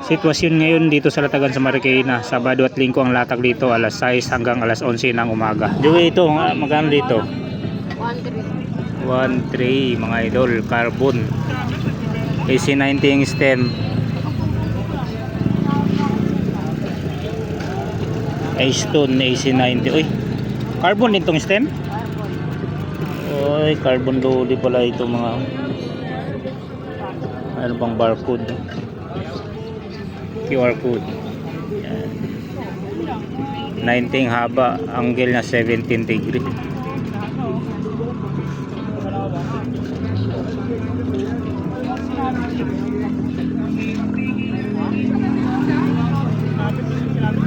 Sitwasyon ngayon dito sa Latagan sa Marikina, Sabado at Linggo ang latag dito alas 6 hanggang alas 11 ng umaga. Joey, ito magkano dito? 1.3 mga idol, carbon. AC90 yung stem. A-Stone AC90. Uy, carbon din tong stem? Uy, carbon lodi pala ito mga. Ano bang barcode? QR code. Yan. 19 haba, angle na 17 degree.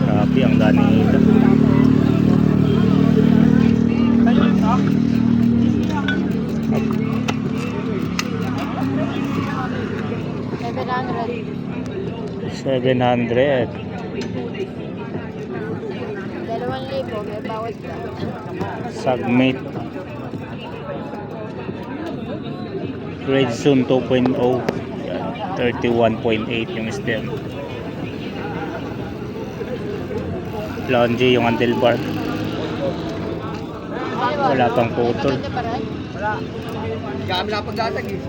Grabe ang gani ito. $700. 2,000 may bawat ka. Submit. Redstone 2.0. 31.8 yung stem. Longy yung handlebar. Wala pang putol. Wala. Kami na pagdatag eh.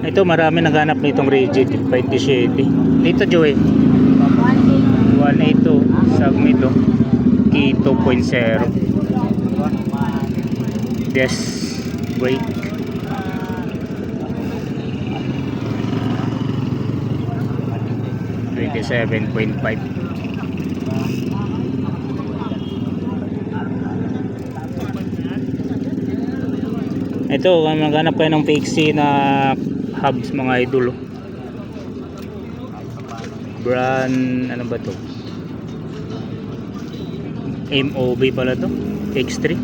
Ito marami naghanap nitong rigid 27. Dito Joey 182 submit key 2.0 disc brake. $27.5. Ito maghanap kayo ng Pixie na hubs mga idol. Brand ano ba to? MOB pala to, X3.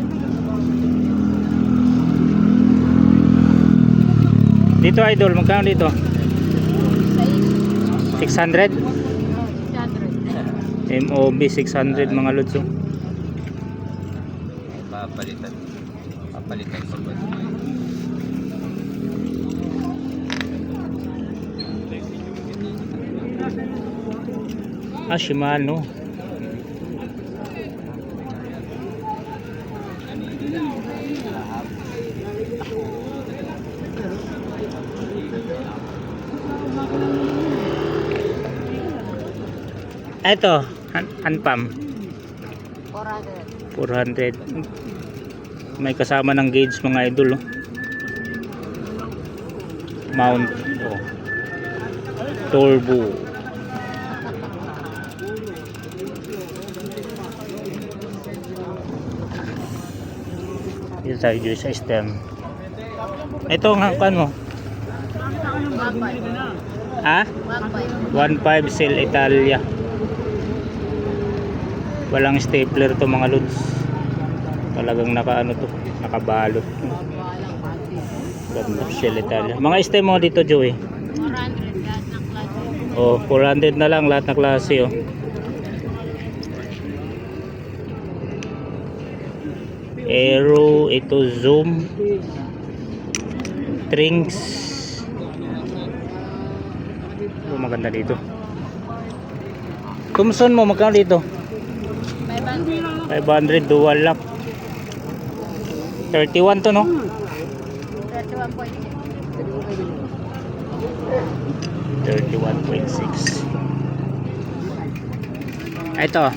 Dito idol, magkano dito? 600? 600. MOB 600 mga lods. Papalitan pa ba? Shimano. Ito, Anpam 400. May kasama ng gauge mga idol. Mount turbo. Dito tayo sa stem. Ito nga ano? Ha? 1.5 Cell Italia. Walang stapler to mga lods. Talagang nakaano to, nakabalot. Ganda Cell Italia. Mga stem mo dito Joey. 400 lahat ng klase. Oh, 400 na lang lahat ng klase oh. Aero, ito zoom, Trinks. Maganda dito. Thomson mo magkano dito? 500 dual lock. 31 to no? 31.6. Ito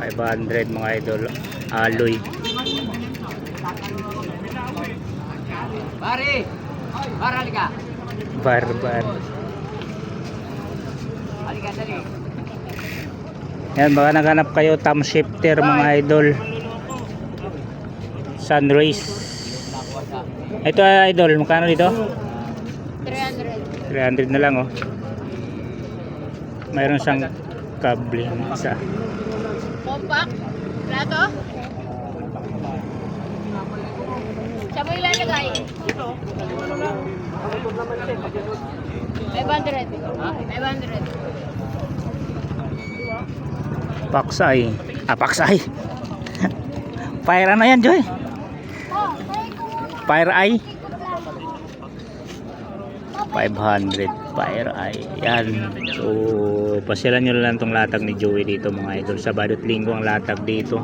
500 mga idol, alloy. Pare! Pare, halika! Barbar. Halika, dali. Yan, baka naghanap kayo thumb shifter mga idol. Sunrace. Ito idol, magkano dito? 300. 300 na lang oh. Mayroon siyang kable isa. Compact. Plato. Siya mo ilalagay. 500. 500. Paksay. Paksay. Fire ano yan, Joy? Fire Eye. 500 Fire Eye. Yan. So, pasyalan nyo lang tong latag ni Joey dito mga idol. Sabado at Linggo ang latag dito.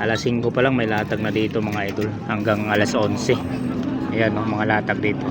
Alas 5 pa lang may latag na dito mga idol. Hanggang alas 11. Ayan no, mga latag dito.